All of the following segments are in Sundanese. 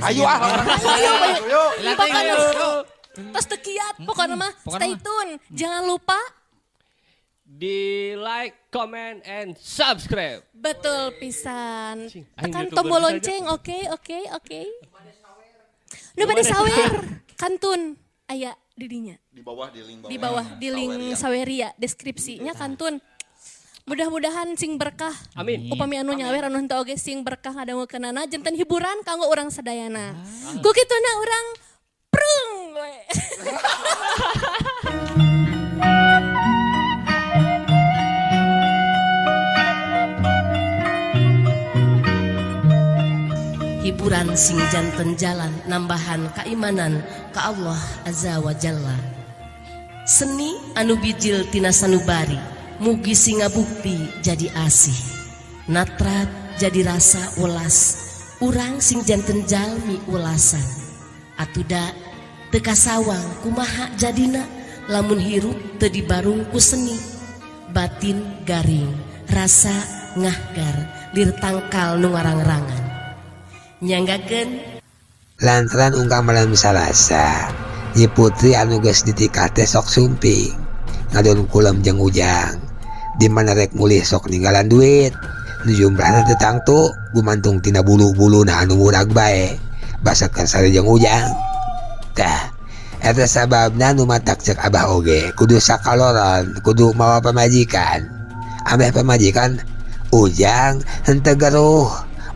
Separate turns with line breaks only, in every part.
Ayo
Tas tekiat pokoknya mah stay tune. Jangan lupa
di like, comment, and subscribe.
betul pisan. Tekan
YouTuber
tombol
saja.
lonceng. Oke. Nu pada sawer kantun aya didinya.
di bawah di link bawah.
Di bawah di link Saweria deskripsinya kantun. Mudah-mudahan sing berkah.
Amin.
Upami anu nyawer anu henteu oge sing berkah ngadangukeunana janten hiburan kanggo urang sadayana. Ku kituna urang prung we.
Hiburan sing janten jalan nambahan keimanan ka Allah Azza wa Jalla. Seni anu bijil tina sanubari mugi sing ngabukti jadi asih. Natrat jadi rasa ulas urang sing janten jalmi ulasan. Atuda teu kasawang kumaha jadina lamun hirup teu dibarung ku seni. Batin garing rasa ngahgar lir tangkal nu ngarang-rangan. Nyanggakeun
lantaran ungkang malam Salasa Nyi Putri anu geus ditikah teh sok sumping ngadon kulem jeung ujang di mana rek mulih sok ninggalan duit nu jumlahna teu tangtu gumantung tina bulu-buluna anu murag bae basakeun sare jeung ujang tah eta sababna nu matak cek abah oge kudu sakaloron kudu mawa pamajikan abah pamajikan ujang henteu garuh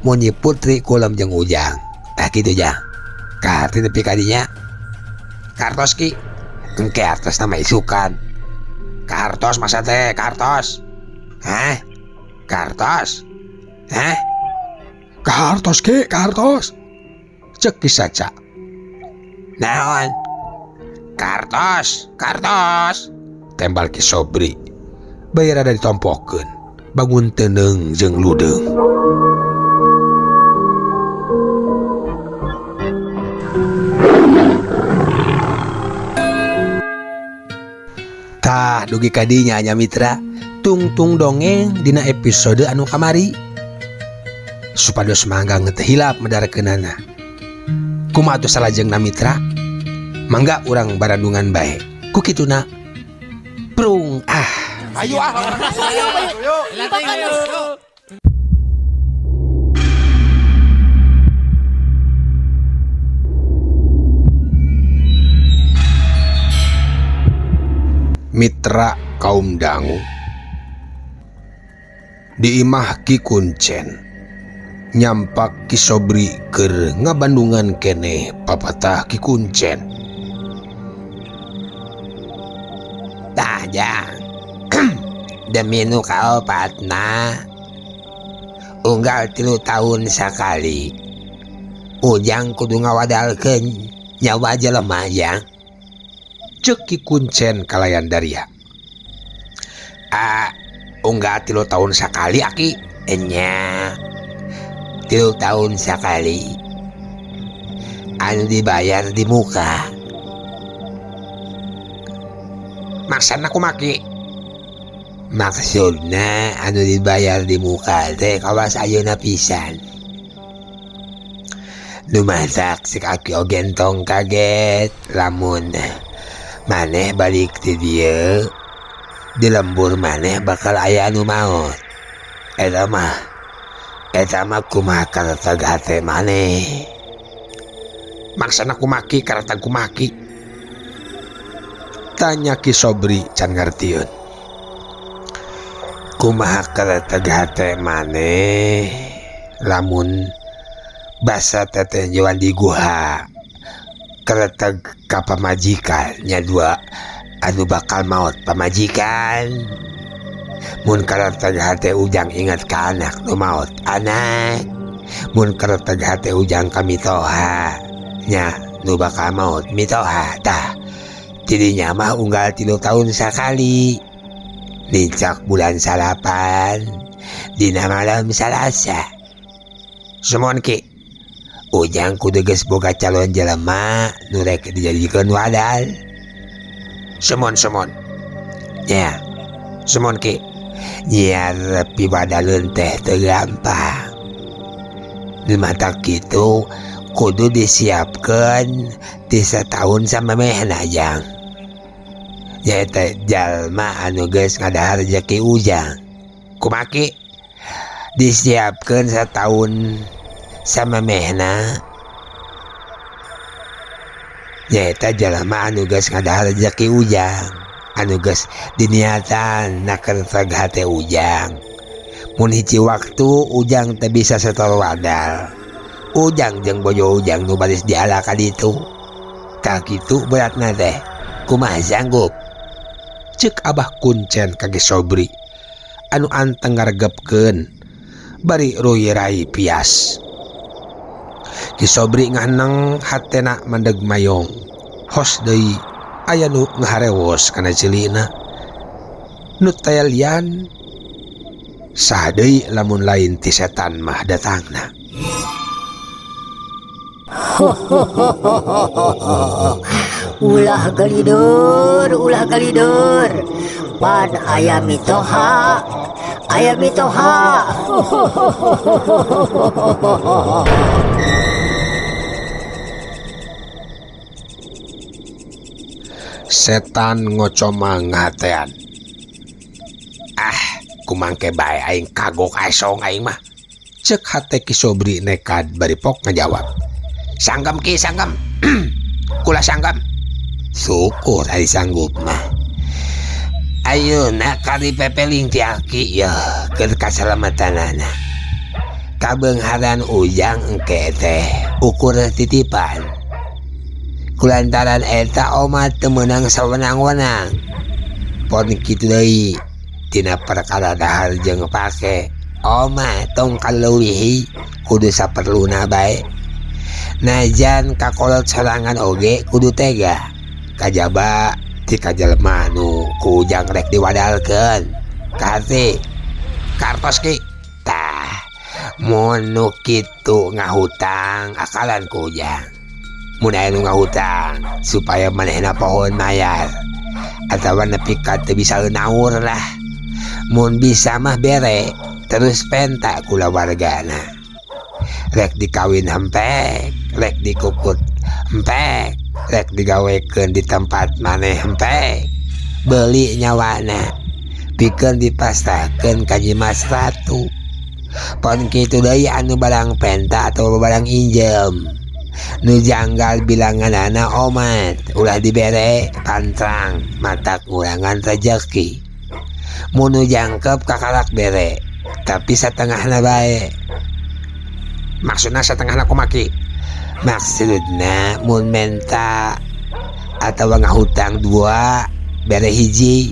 mun Nyi Putri kulem jeung ujang tah kitu jang karti nepi kadinya kartos ki engke artos nama isukan kartos masa teh kartos kartos kartos ki kartos cek saja naon kartos tembal ki Sobri bayar ada ditompokeun bangun teneng jeung ludeung. Tah dugi kadinya nya mitra tungtung dongeng dina episode anu kamari supados mangga ngetehilap medarekeunana kumaha atuh salajengna mitra mangga urang barandungan bae ku kituna prung
Ayo.
mitra kaum dangu di imah Ki Kuncen nyampak Ki Sobri keur ngabandungan keneh papatah Ki Kuncen tah jang demi nu kaopatna unggal 3 tahun sakali ujang kudu ngawadalkeun nyawa jelema jang cek Ki Kuncen kalayan daria unggal 3 tahun sakali aki enya 3 tahun sakali anu dibayar di muka maksudna kumaki maksudna anu dibayar di muka teh kawas ayeuna pisan nu masak sik aki ogentong kaget lamun maneh balik ti dieu di lembur maneh bakal aya anu maot eta mah kumaha karetag hate maneh maksana kumaki karetag kumaki tanya Ki Sobri can ngartieun kumaha karetag hate maneh lamun basa teteh jawan di guha karetag ka pamajikan nya dua anu bakal maot pamajikan mun karetag hate ujang ingat ka anak nu maot anak mun karetag hate ujang ka mitoha nya nu bakal maot mitoha tah tidinya mah unggal 3 tahun sakali lincak bulan salapan dina malam Salasa semon ki ujang kudu geus boga calon jelema nu rek dijadikeun wadal semon ya semon ki nyiar piwadaleun teh teu gampang nu mata kitu kudu disiapkan di setahun sama mehna jang. Nyaeta jalma anu geus ngadahar rezeki ujang. Kumaki disiapkan setahun sama mehna. Nyaeta jalma anu geus ngadahar rezeki ujang, anu geus diniatan naker hate ujang. Mun hiji waktu ujang teu bisa setor wadal, ujang jeung bojo ujang nu baris diala ka ditu. Tah kitu beratna teh, kumaha sanggup? Ceuk Abah Kuncen ka Ki Sobri anu anteng ngaregepkeun bari ruy rai pias. Ki Sobri ngahneng hatena mandeg mayong, hos deui aya nu ngaharewos kana cilina. Nu taya lian saha deui lamun lain ti setan mah datangna.
Ulah galidor pan aya mitoha
Setan ngocomang ngatean. Kumangke bae aing kagok asong aing mah. Ceuk hate Ki Sobri nekad bari pok ngajawab. Sanggam Ki, sanggam. Kula sanggam. Syukur ari sanggup mah. Ayeuna kari pepeling ti aki ya keur kasalamatanana. Kabeungharan ujang engke teh ukur titipan. Kulantaran eta omat teu meunang sawenang-wenang. Pon kitu deui tina perkara dahar jeung pake oma tong kaleuwihi kudu saperluna bae. Najan kakolot sorangan oge kudu tega. Kajaba ti kajelema nu ku ujang rek diwadalkeun ka hati kartos Ki. Tah mun nu kitu ngahutang akalan ku ujang. Mun aya nu ngahutang supaya manehna pohon mayar atawa nepi ka teu bisa naur lah. Mun bisa mah bere terus penta kula wargana. Rek dikawin hempek, rek dikukut hempek, rek digawekeun di tempat maneh hempek. Beuli nyawana pikeun dipasrahkeun ka Nyimas Ratu. Pon kitu deui anu barang penta atau barang injem. Nu janggal bilanganana omat ulah dibere pantrang matak ngurangan rejeki. Mun nu jangkep kakalak bere tapi satengahna bae. Maksudna satengahna kumaki? Maksudna mun menta atawa ngahutang 2 bere hiji,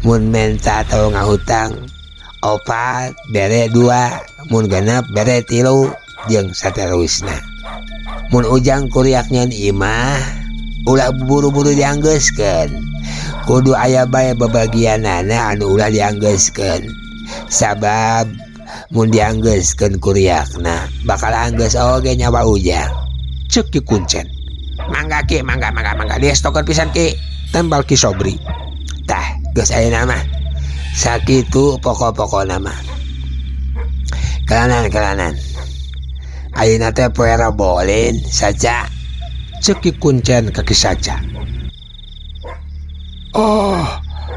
mun menta atawa ngahutang 4 bere 2, mun genep bere 3 jeung saterusna. Mun ujang kuriak nyen imah ulah buru-buru dianggeuskeun. Kudu aya bae babagianana anu ulah dianggeuskeun. Sabab mun dianggeuskeun kuriakna bakal anggeus oge nyawa ujang. Ceuk Ki Kuncen. Mangga Ki, mangga diestokeun pisan Ki, tembal Ki Sobri. Tah geus ayeuna mah sakitu pokok-pokona mah. Kelanan ayeuna teh poe Rebo lin saja. Ceuk Ki Kuncen ka Ki Saja.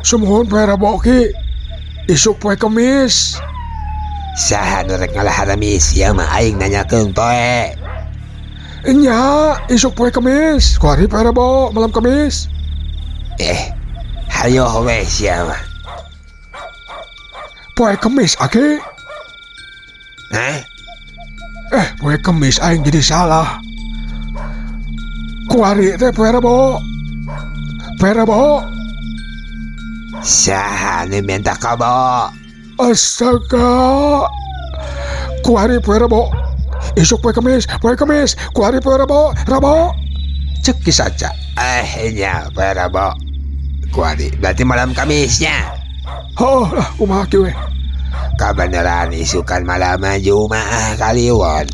Sumuhun poe Rebo Ki, isuk poe Kemis.
Saha nu rek ngalaharami sia mah aing nanyakeun poe.
Nya, isuk poe Kemis, ku hari poe Rebo malam Kemis.
Hayo we sia mah.
Poe Kemis Aki. Poe Kemis aing jadi salah. Ku hari teh poe Rebo.
Saha nu minta kabo?
Astaga, ku hari poe Rebo, isuk poe Kemis, ku hari poe Rebo.
Ceuk Ki Saja. Nya poe Rebo, ku hari berarti malam Kamisnya.
Lah, kumaha ki we?
Kabeneran isukan malam Jumaah kaliwon.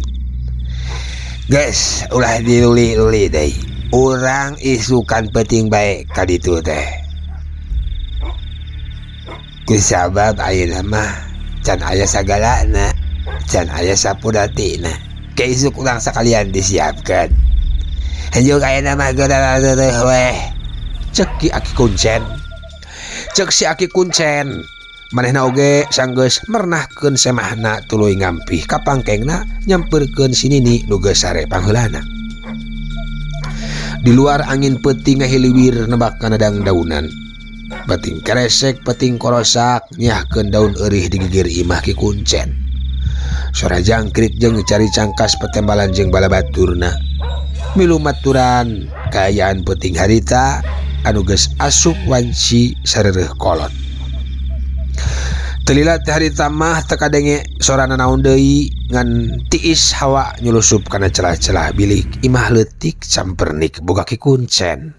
Geus ulah diluli-luli deui. Urang isukan penting bae ka ditu teh. Kusabab ayeuna mah can aya sagalana, can aya sapudatina. keisuk ulang sekalian disiapkan. Anjo kaya nama gara weh. Cek ki Aki Kuncen. Cek si Aki Kuncen. Manehna oge sanggeus mernahkeun semahna tuluy ngampih ka pangkengna nyamperkeun si Nini nu geus sare pangheulana. Di luar angin peuting ngahiliwir nebak kana dang-daunan. Bating keresek peting korosak nyahkeun daun eurih digigir imah Ki Kuncen. Sora jangkrik jeung cari cangkas petembalan jeung balabaturna. Milu maturan kaayaan peuting harita anu geus asup wanci sareureuk kolot. Telila teh harita mah teu kadenge sorana naon deui ngan tiis hawa nyulusup kana celah-celah bilik imah leutik campernik boga Ki Kuncen.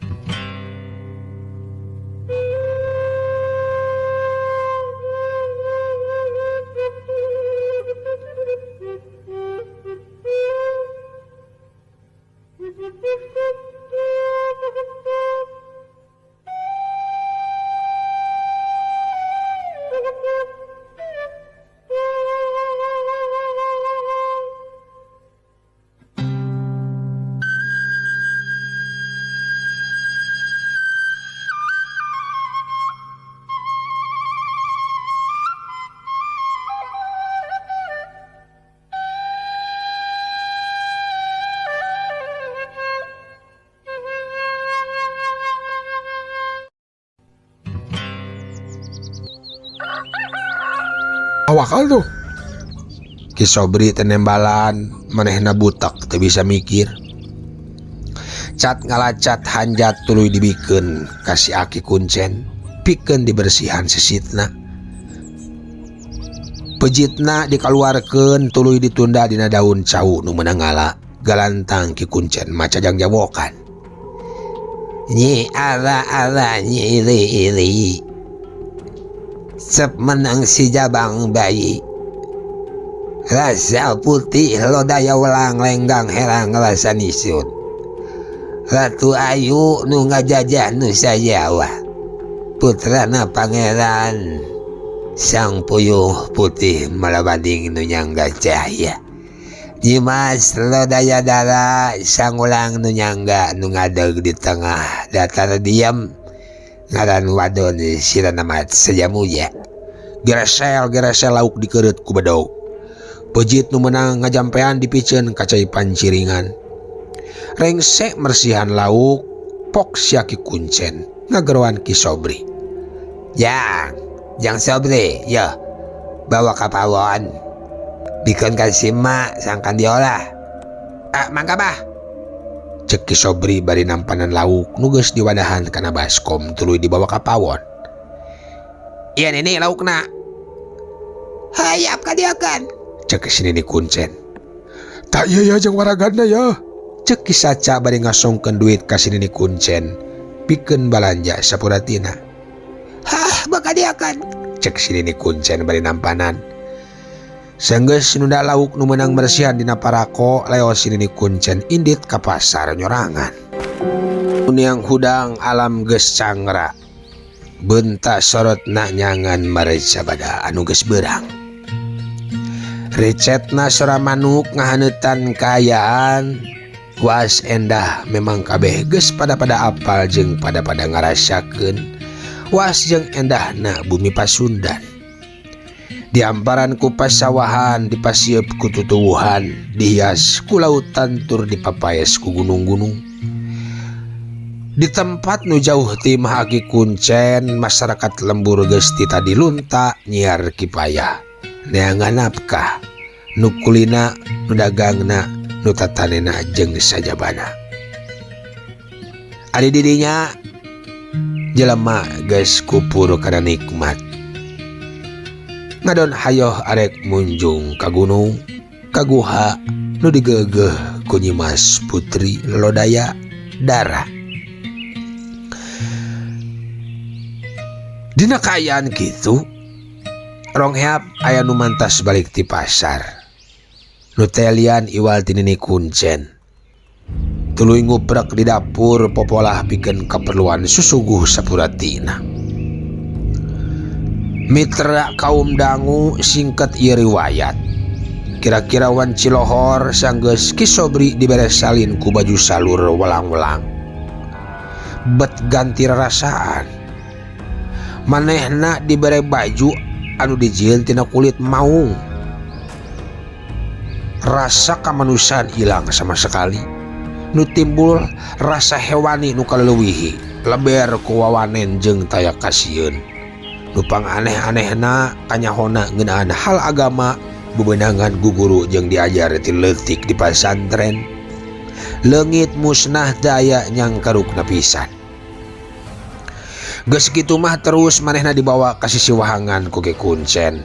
Awakal tuh.
Ki Sobri tenembalan manehna butak teu bisa mikir. Cat ngalacat hanjat tuluy dibikeun ka si Aki Kuncen pikeun dibersihan sisitna. Pejitna dikaluarkeun tuluy ditunda dina daun cau nu meunang ngala. Galantang Ki Kuncen maca jang jawokan. Nyi ala nyi ili sep menang si jabang bayi. Rasa putih lodaya welang lenggang herang rasa nisun. Ratu Ayu nu ngajajah Nusa Jawa. Putrana pangeran sang puyuh putih malabanding nu nyangga cahya. Dimas lodaya dara sang ulang nu nyangga nu ngadeg di tengah datar diam. Ngaran wadon sirana mat sajamuja. Geresel lauk dikereut ku bedog. Pejit nu menang ngajampean dipikeun ka cai panciringan. Rengsek mersihan lauk pok si Aki Kuncen ngageroan Ki Sobri. Jang Sobri, yo bawa ka pawon. Bikeun ka si mak sangkan diolah. Mangga bah. Cek Ki Sobri bari nampanan lauk nu geus diwadahan kana baskom tuluy dibawa ka pawon. Ieu Nini laukna. Hayap ka dieu kan. Cek si Nini Kuncen.
Tak iya ya jeung waragadna ya.
Cek Ki Saca bari ngasongkeun duit ka si Nini Kuncen pikeun balanja sapuratina. Baka dieu kan. Cek si Nini Kuncen bari nampanan. Sanggeus nunda lauk nu meunang bersihan dina parako leos si Nini Kuncen indit ka pasar nyorangan. Uniang hudang alam geus cangra. Bentak sorotna nyangan mareca bada anu geus beurang. Recetna sora manuk ngahaneutan kaayaan. Was endah memang kabeh geus pada-pada apal jeung pada-pada ngarasakeun. Was jeung endahna bumi Pasundan. Di amparan ku pasawahan dipasieup ku tutuwuhan, dihias ku lautan tur dipapayes ku gunung-gunung. Di tempat nu jauh ti Imah Aki Kuncen, masyarakat lembur geus ti tadi lunta nyiar kipayah. Neangan nafkah, nu kulina, nu dagangna, nu tatanena jeung sajabana. Adi didinya jelema geus kupur kana nikmat. Ngadon hayoh arek munjung ka gunung, ka guha nu digeugeuh ku Nyimas Putri lodaya dara. Dina kaayaan kitu, rongheap aya nu mantas balik ti pasar. Nu telian iwal ti Nini Kuncen. Tuluy nguprek di dapur popolah pikeun kaperluan susuguh sapuratina. Mitra kaum dangu singkat ieu riwayat. kira-kira wan Cilohor sanggeus Ki Sobri diberes salin ku baju salur welang-welang. Bet ganti rasaan. Manehna dibere baju anu dijieun tina kulit maung. Rasa kamanusiaan hilang sama sekali. Nu timbul rasa hewani nu kaleuwihi, leber ku wawanen jeung taya kasieun. Nu panganeh-anehna kanyahona ngeunaan hal agama bebenangan guguru jeung diajar ti leutik di pasantren. Leungit musnah daya nyang karukna pisan. Geus kitu mah terus manehna dibawa ka sisi wahangan ku Ki Kuncen.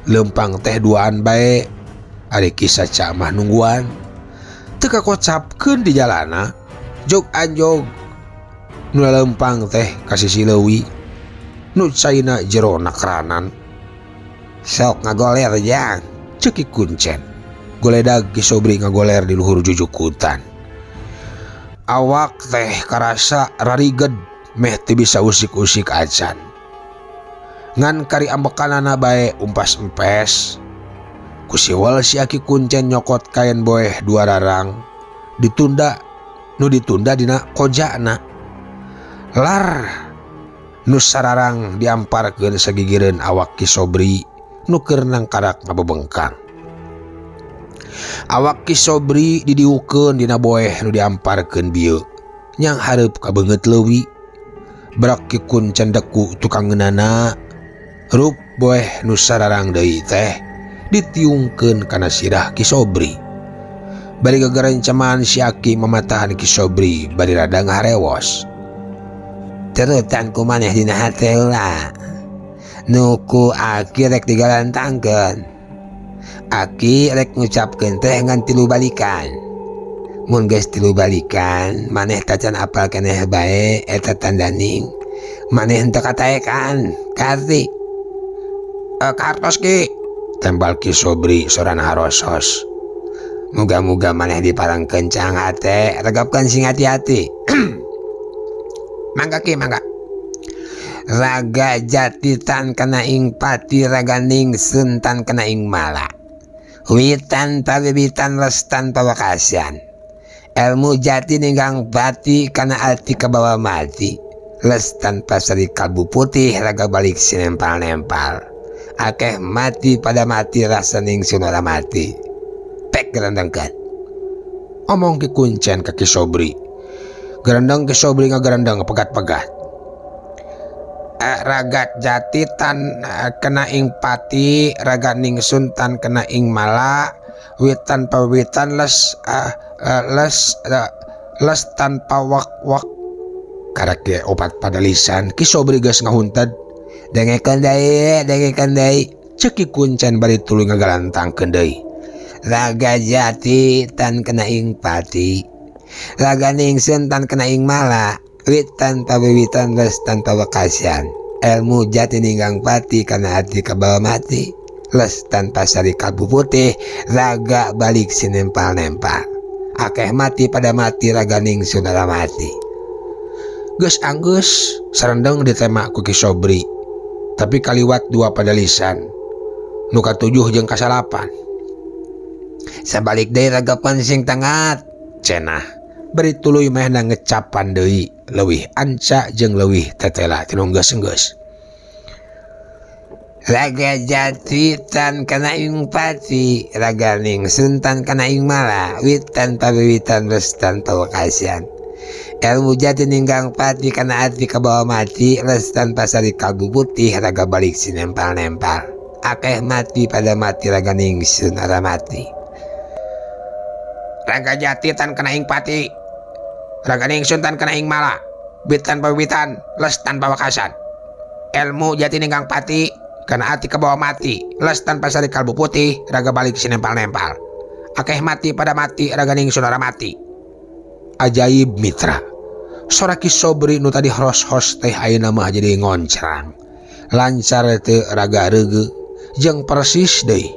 Leumpang teh duaan bae, ari kisah camah nungguan. Teu kakocapkeun di jalana, jog anjog. Nu leumpang teh ka sisi leuwih, nu caina jero nakranan. Sok ngagoler jang, ceuk Ki Kuncen. Goledag Ki Sobri ngagoler di luhur jujukutan. Awak teh karasa rariged, meh teu bisa usik-usik acan. Ngan kari ambekanana bae umpas empes. Ku siwal si Ki Kuncen nyokot kain boeh 2 rarang. Ditunda dina kojana. Lar nu sararang diamparkeun sagigireun awak Ki Sobri nu keur nangkarak ngabebengkang. Awak Ki Sobri didiukeun dina boeh nu diamparkeun bieu nyang hareup ka beungeut leuwih. Brak Ki Kuncen deku tukang ngeunana, rup boeh nu sararang deui teh ditiungkeun kana sirah Ki Sobri. Bari gegerenceman si Aki mamatahan Ki Sobri bari rada ngaharewos. Terutan ku maneh dina hate heula. Nu ku Aki rek digalantangkeun. Aki rek ngucapkeun teh ngan 3 balikan. Mun geus 3 balikan, maneh tacan apal keneh bae eta tandaning. Maneh henteu kataekan, karti. Kartos Ki, tembal Ki Sobri sorana harosos. Muga-muga maneh diparang kencang hate, regapkeun sing hati-hati. Mangga Ki, mangga. Raga jati tan kana ing pati, raga ningseun tan kana ing mala. Witan pawiwitan lestan pawakasan. Ilmu jati ninggang pati kana ati kabawa mati. Lestan pasari kalbu putih, raga balik sinempal-nempal. Akeh mati pada mati rasa ningseun ora mati. Pek gerendengkeun. Omong Ki Kuncen ka Ki Sobri. Gerendeng Ki Sobri ngagerendeng pegat-pegat. Raga jati tan kena ing pati, raga ningsun tan kena ing mala. Witan pawitan les tanpa wak-wak. Karake opat pada lisan Ki Sobri geus ngahunted. Dengekeun deui, ceuk Ki Kuncen bari tuluy ngagalantangkeun deui. Raga jati tan kena ing pati, raga ningseun tan kena ing mala. Witan pawiwitan les tanpa wakasan. Ilmu jati ninggang pati kana hati kabawa mati. Les tanpa sari kalbu putih, raga balik sinempal-nempal. Akeh mati pada mati, raga ningseun ora mati. Geus anggeus sarendeng ditema ku Ki Sobri. Tapi kaliwat 2 pada lisan. Nu ka-7 jeung ka-8. Sabalik deui ragapan sing tangat, cenah. Bari tuluy mehna ngecapan deui, leuwih anca jeung leuwih tetela tinu geus-geus. Raga jati tan kana ing pati, raga ningseun tan kana ing mala. Witan pawiwitan lestan pawakasan. Ilmu jati ninggang pati kana ati kabawa mati. Lestan pasari kalbu putih, raga balik sinempal-nempal. Akeh mati pada mati, raga ningseun ora mati. Raga jati tan kena ing pati, raga ningseun tan kena ing mala. Witan pawiwitan lestan pawakasan. Ilmu jati ninggang pati kana ati kabawa mati. Lestan pasari kalbu putih, raga balik sinempal-nempal. Akeh mati pada mati, raga ningseun ora mati. Ajaib mitra. Sora Ki Sobri nu tadi hos-hos teh ayeuna mah jadi ngoncrang. Lancar teu raga reugeu jeung persis deui.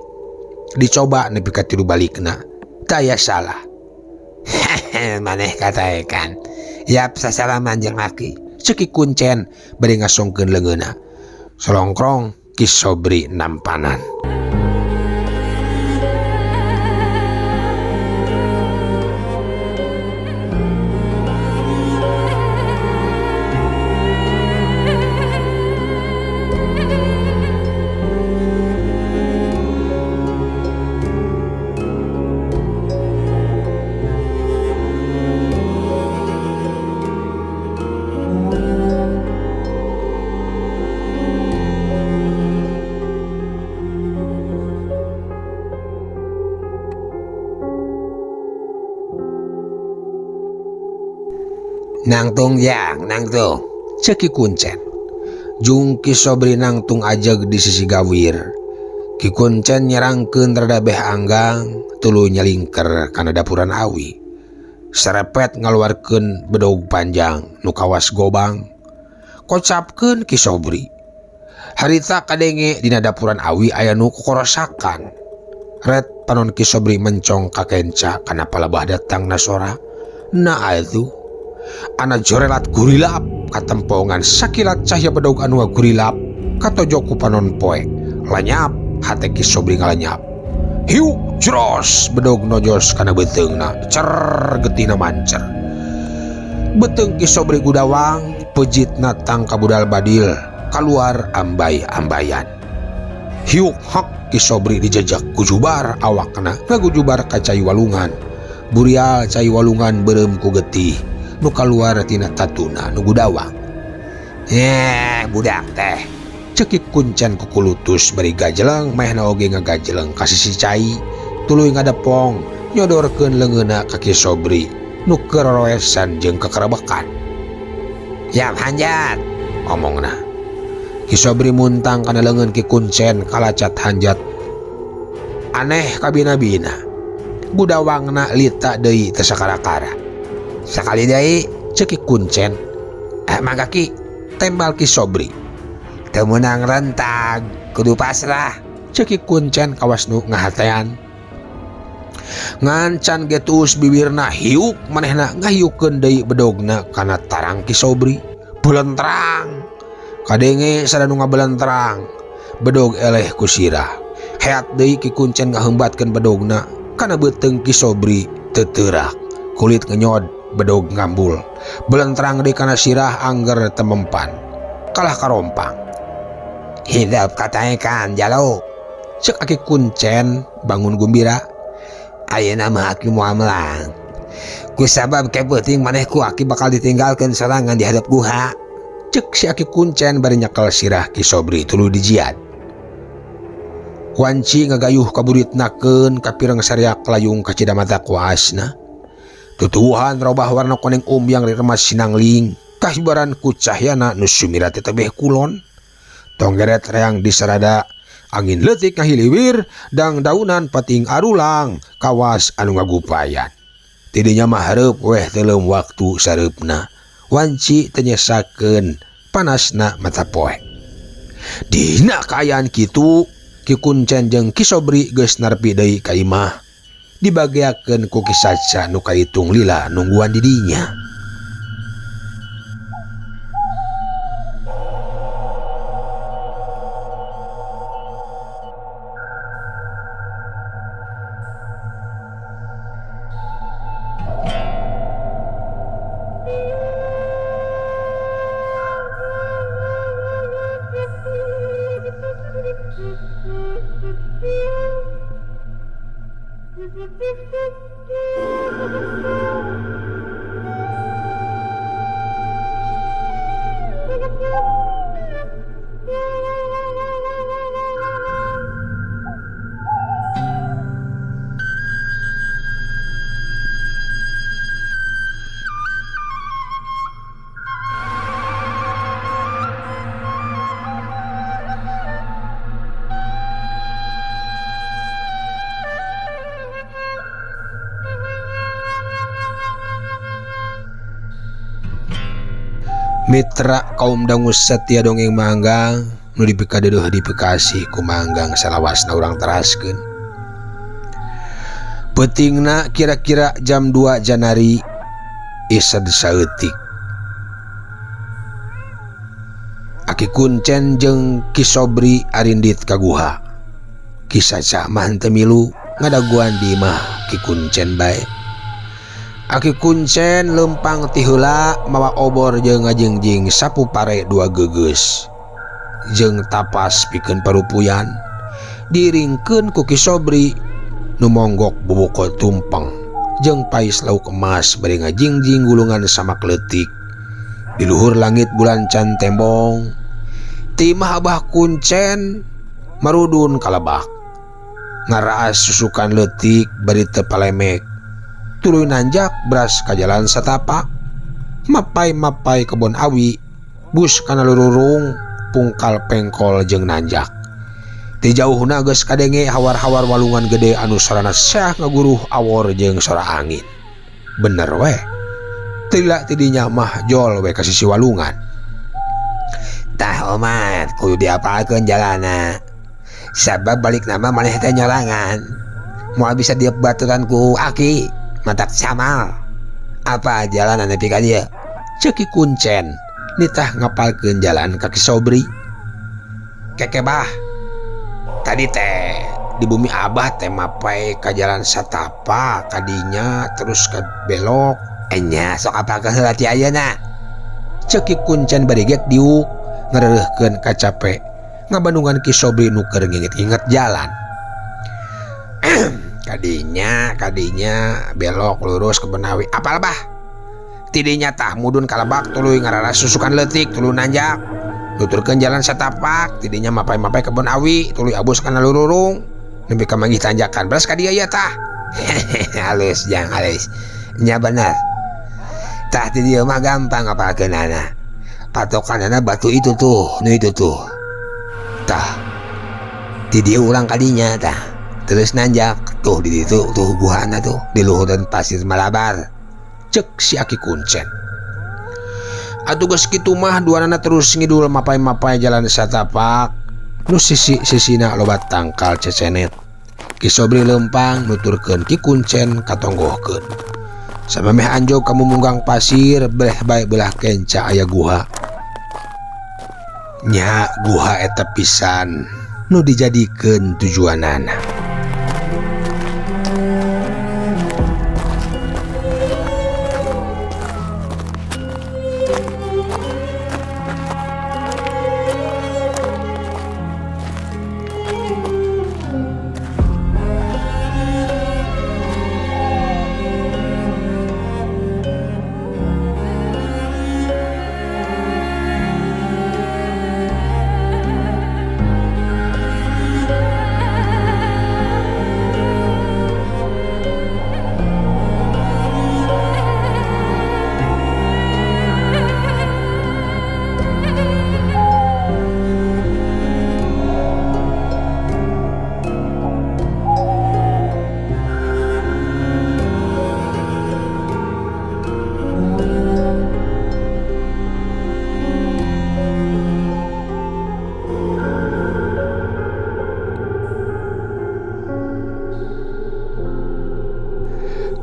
Dicoba nepi ka 3 balikna. Taya salah. Maneh kataekan. Yap sasalaman jeung Aki. Ceuk Ki Kuncen bari ngasongkeun leungeunna. Solongkrong Ki Sobri nampanan. Nangtung yang nangtung ceki Kuncen. Jung Ki Sobri nangtung ajeg di sisi gawir. Ki Kuncen nyerangkeun rada beh anggang tuluy nyalingker kana dapuran awi. Serepet ngaluarkeun bedog panjang nu kawas gobang. Kocapkeun Ki Sobri. Harita kadenge dina dapuran awi aya nu kokorosakan. Red panon Ki Sobri mencong ka kenca kana palebah datang nasora. Nah itu ana jorelat gurilap katempongan sakilat cahya bedog anu gurilap katojok ku panon poe. Lanyap hate Ki Sobri ngalanyap. Hiu jros bedog nojos kana beteungna cer getina mancer. Beteung Ki Sobri gudawang pejitna tang ka budal badil kaluar ambay-ambayan. Hiuk hak Ki Sobri dijajak kujubar awakna ngagujubar ka cai walungan. Burial cai walungan beureum ku getih nu kaluar tina tatuna nu gudawang. Budak teh cekik Kuncen kukulutus bari gajeleng mehna oge ngagajeleng ka sisi cai tuluy ngadepong nyodorkeun leungeunna ka Ki Sobri nu keroesan jeung kekerebekan. Yam hanjat omongna. Ki Sobri muntang kana leungeun Ki Kuncen kalacat hanjat. Aneh kabina-bina. Gudawangna lita deui teu sakara-kara. Sakali deui ceuk Ki Kuncen. Mangga Ki, tembal Ki Sobri. Teu meunang rentag, kudu pasrah. Ceuk Ki Kuncen kawas nu ngahatean. Ngancan getus bibirna hiuk manehna ngahiukeun deui bedogna kana tarang Ki Sobri. Belentrang. Kadenge sadanu ngabelentrang. Bedog eleh ku sirah. Heat deui Ki Kuncen ngaheumbatkeun bedogna kana beuteung Ki Sobri teu teurak. Kulit ngenyod bedog ngambul. Belentrang deui kana sirah angger temempan. Kalah karompang. Hidup kataekan jalo. Ceuk Ki Kuncen bangun gumbira. Ayeuna mah aki moal melang. Kusabab kepeuting maneh ku aki bakal ditinggalkeun sorangan di hadap guha. Cek si Ki Kuncen bari nyekel sirah Ki Sobri tuluy dijiat. Wanci ngagayuh kaburitnakeun kapireng sariak layung ka cidamata kuasna. Tutuhan robah warna koneng yang diremas sinangling kahibaran ku cahyana nu sumirat tebeh kulon. Tonggeret reang disarada angin leutik ngahiliwir dang daunan pating arulang kawas anu ngagupayan. Tidinya mah hareup weh teuleum waktu sareupna. Wanci tenyesakeun panasna mata poe. Dina kaayaan kitu Ki Kuncen jeung Ki Sobri geus narpi deui ka imah. Dibageakeun ku Ki Saca nu kaitung lila nungguan di dinya. Mitra kaum dangus setia dongeng manggang nu dipikadeuh di Bekasi ku manggang salawasna urang teraskeun. Peutingna kira-kira jam 2 Janari isad saeutik. Ki Kuncen jeung Ki Sobri arindit ka guha. Ki Saca mah henteu milu ngadaguan di imah Ki Kuncen bae. Ki Kuncen lempang ti heula mawa obor jeung ngajengjing sapu pare 2 gegeus jeung tapas pikeun parupuyan diringkeun ku Ki Sobri nu monggok bubukot tumpeng jeung pais lauk emas bari ngajingjing gulungan samak leutik di luhur langit bulan can tembong. Ti imah Abah Kuncen marudun kalebak ngaraas susukan leutik bari teu palemek tuluy nanjak beras ka jalan satapak. mapai-mapai kebon awi, bus kana lururung, pungkal pengkol jeung nanjak. Di jauhna geus kadenge hawar-hawar walungan gede anu sorana syah ngaguruh awor jeung sora angin. Bener we. Tila tidinya mah jol we ka sisi walungan. Tah Omar, kudu diapalkeun jalana. Sabab balik nama maneh teh nyorangan. Moal bisa diep baturan ku aki, matak samal. Apa jalan nepi ka dieu? Ceuk Ki Kuncen nitah ngapalkeun jalan ka Ki Sobri. Kekebah. Tadi teh di bumi Abah teh mapai ka jalan Satapak kadinya terus ke belok. Enya sok apalkeun heula ti ayeuna. Ceuk Ki Kuncen bari gek diuk ngareureukkeun ka capek ngabandungan Ki Sobri nu keur nginget-inget jalan. Kadinya belok lurus ke Benawi. Apal bah? Tidinya tah mudun kalebak tuluy ngararas susukan leutik tuluy nanjak. Nuturkeun jalan Satapak, tidinya mapai-mapai kebon awi tuluy abus kana lururung nepi ka manggih tanjakan. Beres ka dieu ya tah. Halus jang halus. Nya bener. Tah ti dieu mah gampang apalkeunana. Patokanana batu itu tuh, nu itu tuh. Tah. Ti dieu urang kadinya tah. Terus nanjak tuh di situ tuh guhana tuh di luhureun pasir Malabar. Cek si Ki Kuncen. Atuh geus kitu mah duanana terus ngidul mapai-mapai jalan Satapak. Nu sisi-sisina loba tangkal cecenet. Ki Sobri lempang nuturkeun Ki Kuncen katonggohkeun. Samemeh anjog ka mumunggang pasir beleh bae belah kenca aya guha. Nya guha eta pisan nu dijadikeun tujuanana.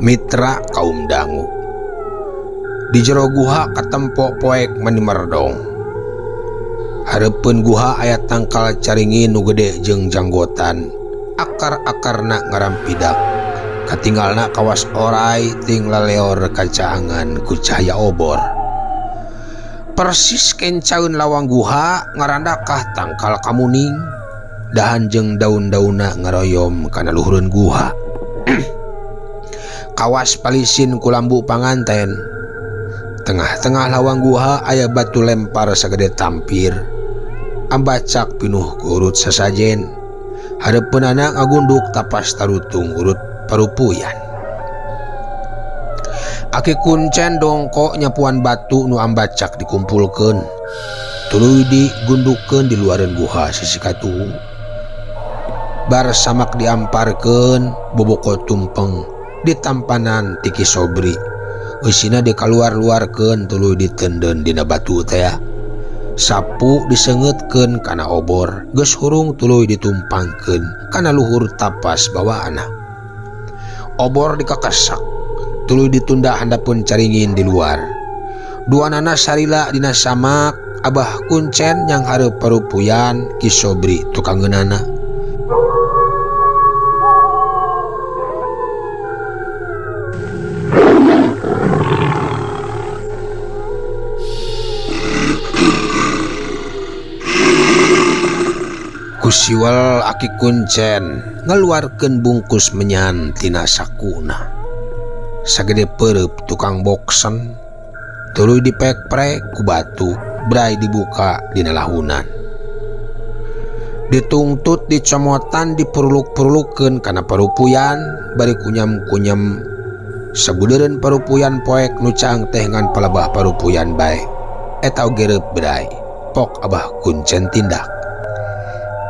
Mitra kaum dangu. Di jero guha katempo poek manimerdong. Hareupeun guha aya tangkal caringin nu gede jeung janggotan. Akar-akarna ngarampidak. Katinggalna kawas oray ting laleor kacaangan ku cahaya obor. Persis kencaeun lawang guha ngarandakah tangkal kamuning. Dahan jeung daun-daunna ngaroyom kana luhureun guha. Kawas palisin ku lambu panganten. Tengah-tengah lawang guha aya batu lempar sagede tampir. Ambacak pinuh ku urut sasajen. Hareupeunana ngagunduk tapas tarutung urut parupuyan. Ki Kuncen dongko nyapuan batu nu ambacak dikumpulkeun. Tuluy digundukkeun di luareun guha sisi katuhu. Bar samak diamparkeun boboko tumpeng di tampanan ti Ki Sobri. Eusina dikaluar-luarkeun tuluy diteundeun dina batu teh. Sapu disengetkeun kana obor, geus hurung tuluy ditumpangkeun kana luhur tapas bawaana. Obor dikakesak, tuluy ditunda handapun caringin di luar. Duanana sarila dina samak, Abah Kuncen yang hareup parupuyan, Ki Sobri tukang ngeunana. Siwal Ki Kuncen ngaluarkeun bungkus menyan tina sakuna. Sagede pereup tukang boksen tuluy dipek-prek ku batu, brai dibuka dina lahunan. Ditungtut dicomotan dipuruluk-purulukkeun kana parupuyan bari kunyam-kunyam Sabudeureun parupuyan poek nu caang teh ngan palebah parupuyan bae. Eta oge reup berai. Pok Abah Kuncen tindak.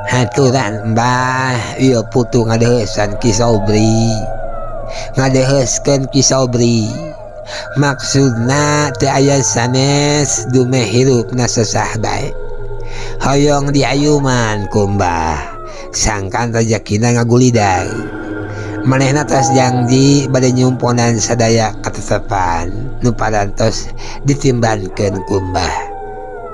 Haturan Mbah, ieu putu ngadeuheusan Ki Sobri. Ngadeuheuskeun Ki Sobri. Maksudna teu aya sanes dumeh hirupna sesah bae. Hoyong diayuman ku Mbah. Sangkan rezekina ngagulidag. Manehna tos janji bade nyumponan sadaya katetepan nu parantos ditimbankeun ku Mbah.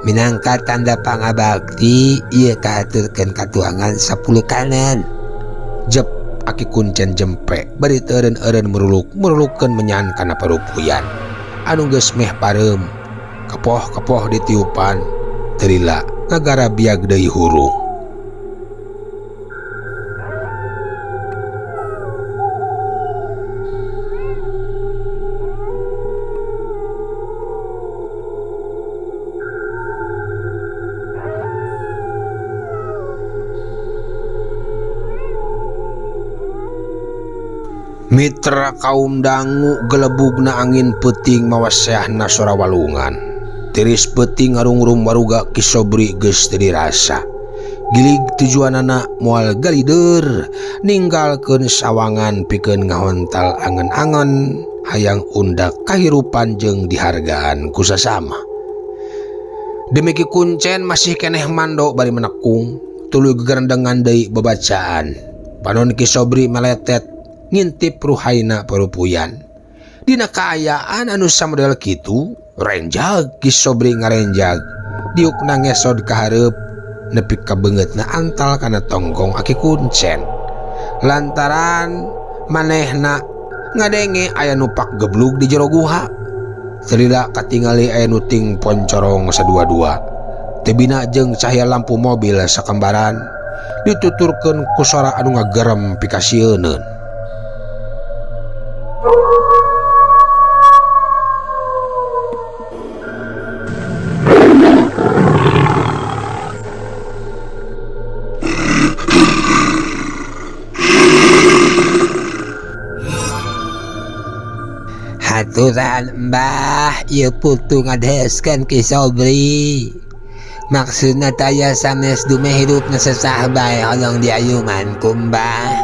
Minangka tanda pangabakti ieu kahaturkeun katuangan 10 kanan.
Jep Aki Kuncen jempe bari eureun-eureun merulukkeun menyan kana parupuyan anu geus meh pareum. Kepoh-kepoh ditiupan terila ngagara biag deui hurung. Mitra kaum dangu gelebugna angin peuting mawaseahna sora walungan. Tiris peuting ngarungrum waruga Ki Sobri geus teu dirasa. Gilig tujuanana moal galideur ninggalkeun sawangan pikeun ngahontal angen-angen hayang undak kahirupan jeung dihargaan ku sasama. Demi Ki Kuncen masih keneh mando bari menekung tuluy gegerendengan deui babacaan. Panon Ki Sobri meletet ngintip ruhaina parupuyan. Dina kaayaan anu samodel kitu, renjag Ki Sobri ngarenjag. Diukna ngesod ka hareup nepi ka beungeutna antal kana tonggong Aki Kuncen. Lantaran manehna ngadenge aya nupak geblug di jero guha. Selila katingali aya nu ting poncorong sadua-dua. Tebina jeung cahaya lampu mobil sakembaran dituturkeun ku sora anu ngagerem pikasieun.
Haturan Mbah, ieu putu ngadeuheukeun Ki Sobri. Maksudna taya sanes dumeh hirupna sesah bae hoyong diayuman ku Mbah.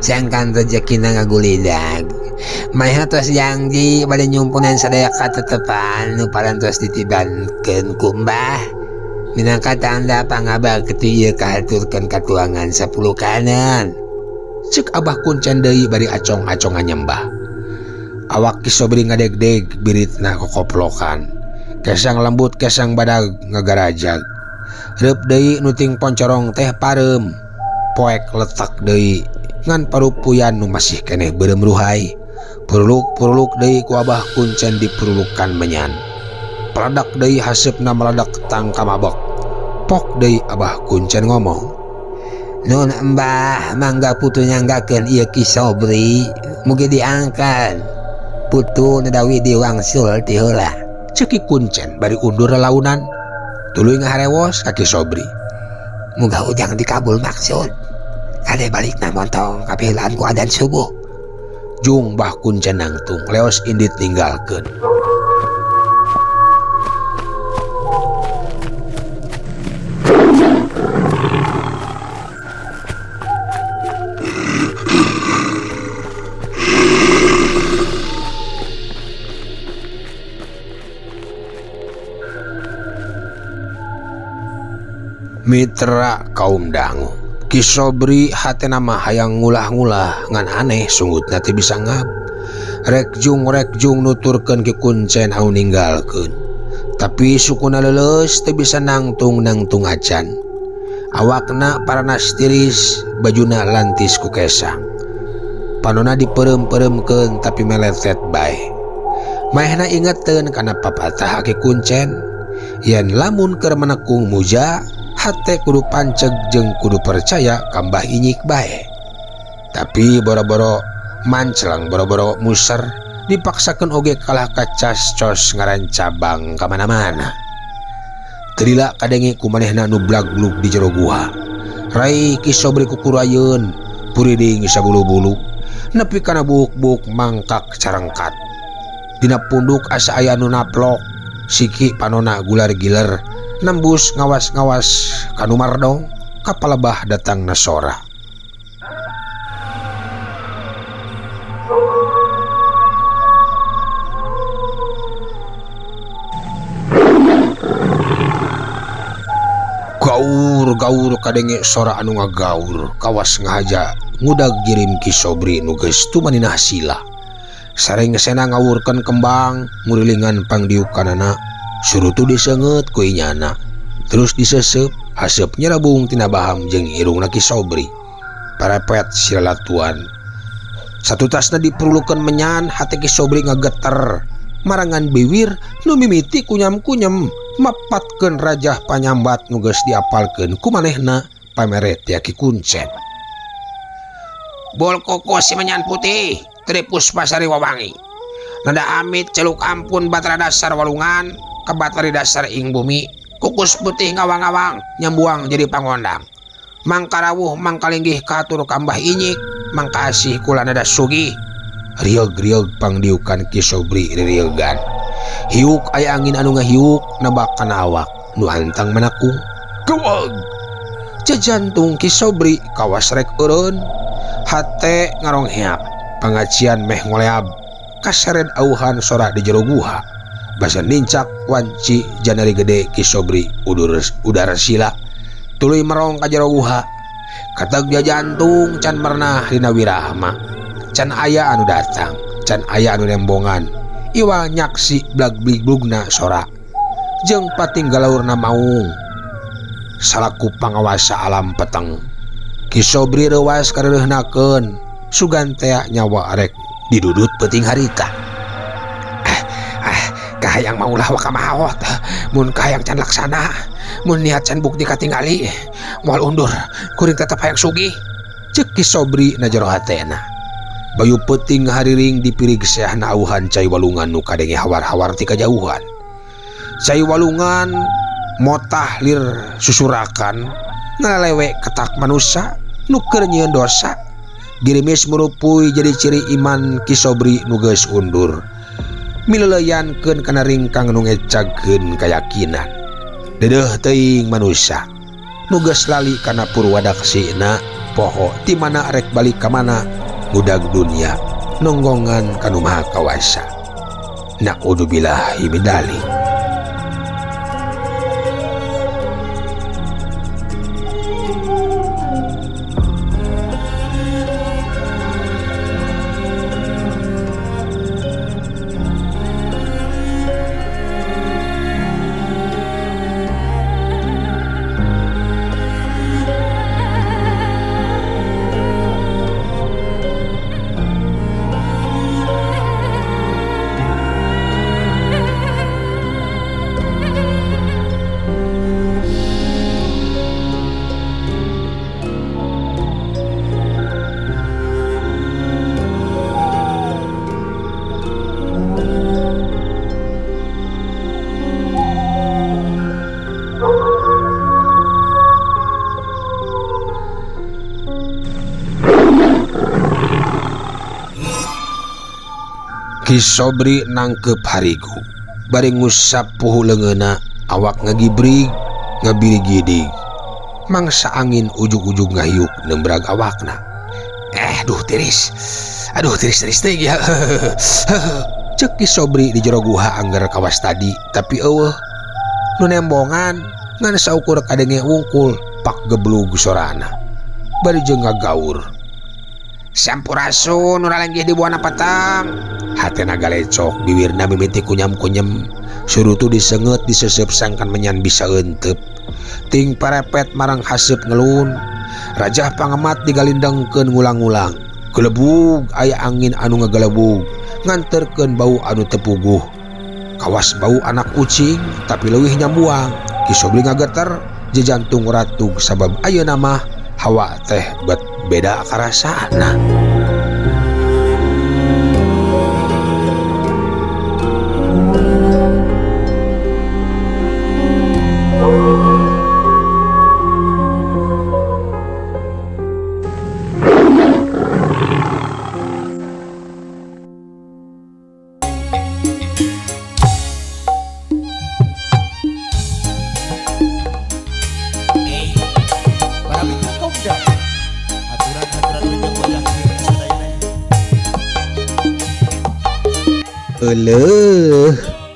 Sangkan rezekina ngagulidag. Manehna tos janji bade nyumpunan sadaya katetepan nu parantos ditibankeun ku Mbah. Minangka tanda pangabakti ieu kahaturkeun katuangan 10 kanan.
Ceuk Abah Kuncen deui bari acong-acongan nyembah. Awak Ki Sobri ngadegdeg biritna kokoplokan. Kesang lembut kesang badag ngagarajag. Reup deui nu ting poncorong teh pareum. Poek letak deui ngan parupuyan nu masih keneh beureum ruhai. Puruluk-puruluk deui ku Abah Kuncen dipurulukan menyan. Peladak deui haseupna meladak tangka mabok. Pok deui Abah Kuncen ngomong.
Nun Mbah mangga putu nyanggakeun ieu Ki Sobri mugi diangkat. Putu nadawi diwangsul ti heula.
Ceuk Ki Kuncen bari undur lelaunan tuluy ngaharewos ka Ki Sobri.
Muga ujang dikabul maksud. Kade balikna montong kapihelaan ku adzan subuh.
Jung Bah Kuncen nangtung leos indit ninggalkeun. Mitra kaum dangu, Ki Sobri hatena mah hayang ngulah-ngulah ngan aneh sungutna teu bisa ngab. Rek jung nuturkeun Ki Kuncen anu ninggalkeun. Tapi sukuna leuleus teu bisa nangtung acan. Awakna paranas tiris, bajuna lantis ku kesang. Panonna dipeureum-pereumkeun tapi meletet bae. Maehna ingeteun kana papatah Ki Kuncen, yen lamun keur menekung muja hate kudu panceg jeung kudu percaya ka Mbah Inyik bae. Tapi boro-boro mancelang boro-boro muser dipaksakeun oge kalah kacas cos ngarancabang ka mana-mana. Terila kadenge ku manehna nu blag-blug di jero guha. Rai Ki Sobri kukurayeun puriding sabulu-bulu nepi kana buk-buk mangkak carengkat. Dina punduk asa aya nu naplok, siki panona gular giler, nembus ngawas-ngawas kanu mardong, kapalebah datang nasora. Gaur kadenge sora anu ngagaur kawas ngahaja ngudag girim Ki Sobri nu geus tumaninah sila. Sareng sena ngawurkeun kembang ngurilingan pangdiukanana surutu diseungeut ku inyana. Terus disesep haseup nyerabung tina baham jeung irungna Ki Sobri. Parepet silalatuan. Satu tasna diperlukeun menyan hate Ki Sobri ngageter. Marangan biwir nu mimiti kunyam-kunyam mapatkeun rajah panyambat nu geus diapalkeun ku manehna pamere tia Ki Kuncen. Bol koko si menyan putih tripus pasari wawangi. Nada amit celuk ampun batra dasar walungan ka batari dasar ing bumi. Kukus putih ngawang-ngawang nyambuang jadi pangondang. Mangkarawuh mangkalinggih katur kambah inyik mangkasih kula nada sugih. Riog-riog pangdiukan Ki Sobri ririeugan. Hiuk aya angin anu ngahiuk nebak kana awak nu hantang menakung. Geuweug. Jajantung Ki Sobri kawas rek eureun. Hate ngarongheap. Pangacian meh ngoleab. Kasared auhan sora di jero guha. Basa nincak wanci janari gede Ki Sobri udara sila. Tuluy merong ka jero guha. Katag jajantung can pernah dina wirahma. Can aya anu datang, can aya anu rembongan. Iwa nyaksi blag-bliglugna sora. Jeung pating galaurna maung. Salaku pangawasa alam peteng. Ki Sobri reuwas kareureunnakeun sugantea nyawa arek didudut peuting harita. Kahayang maulah wakamahot. Mun kahayang can laksana, mun niat can bukti katingali, moal undur kuring tetep hayang sugih. Ceuk Ki Sobri na jero hatena. Bayu peuting hariring dipirig seahna auhan cai walungan nu kadenge hawar-hawar ti kajauhan. Cai walungan motah lir susurakan ngalelewe ketak manusia nu keur nyieun dosa. Girimis merupuy jadi ciri iman Ki Sobri nu geus undur. Mileleyankeun kana ringkang nu ngecagkeun kayakinan. Dedeuh teuing manusia nu geus lali kana purwadaksina poho ti mana rek balik ka mana. Budak dunia nonggongan kanu maha kawasa. Na'udzubillahi min dzalik. Ki Sobri nangkep harigu. Bari ngusap puhu leungeuna awak ngagibrig ngabiri-gidig. Mangsa angin ujug-ujug ngahiuk nembrag awakna. Aduh tiris teuing ya. Ceuk Ki Sobri di jero guha angger kawas tadi, tapi eueuh nu nembongan ngan saukur kadenge wungkul pak geblug sorana. Bari jeung ngagaur. Sampurasun urang langgih di buana petang. Hatena galecok bibirna mimiti kunyam-kunyem. Surutu disenget disesep sangkan menyan bisa eunteup. Ting parepet marang haseup ngelun. Rajah pangemat digalindengkeun ngulang-ulang. Gelebug aya angin anu ngagelebug nganterkeun bau anu teu puguh. Kawas bau anak ucing tapi leuwih nyambuang. Ki Sobri ngageter jejantung ratug sabab ayeuna mah hawa teh bet beda karasana.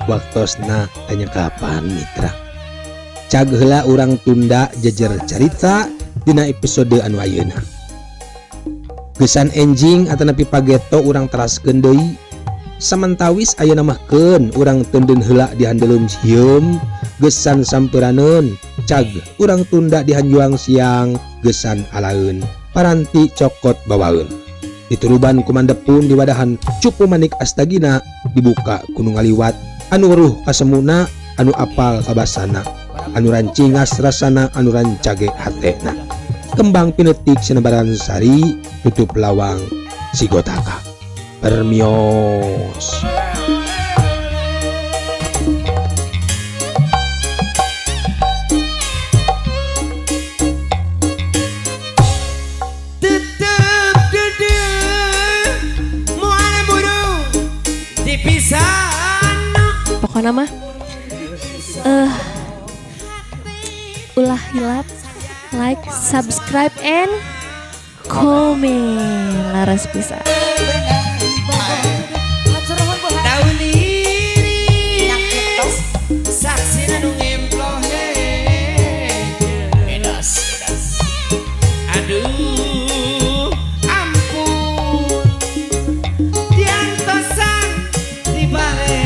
Waktosna tanya kapan mitra cag heula urang tunda jejer carita dina episode anu ayeuna gesan enjing atanapi pageto urang teraskeun deui samantawis ayeuna mahkeun urang teunden heula dihandeuleum sieum gesan sampuraneun cag urang tunda dihanjuang siang gesan alaeun paranti cokot bawaeun dituruban kumandepun di wadahan cupu manik astagina dibuka gunung ngaliwat anu weruh kasemuna anu apal kabasana anu rancingas rasana anu rancage hatena kembang pinetik sinebaran sari tutup lawang sigotaka permios.
Pokoknya mah ulah hilap, like, subscribe, and comment. Laras pisan.
Daun iris saksina nu ngemploh edas aduh ampun diantosan dibalik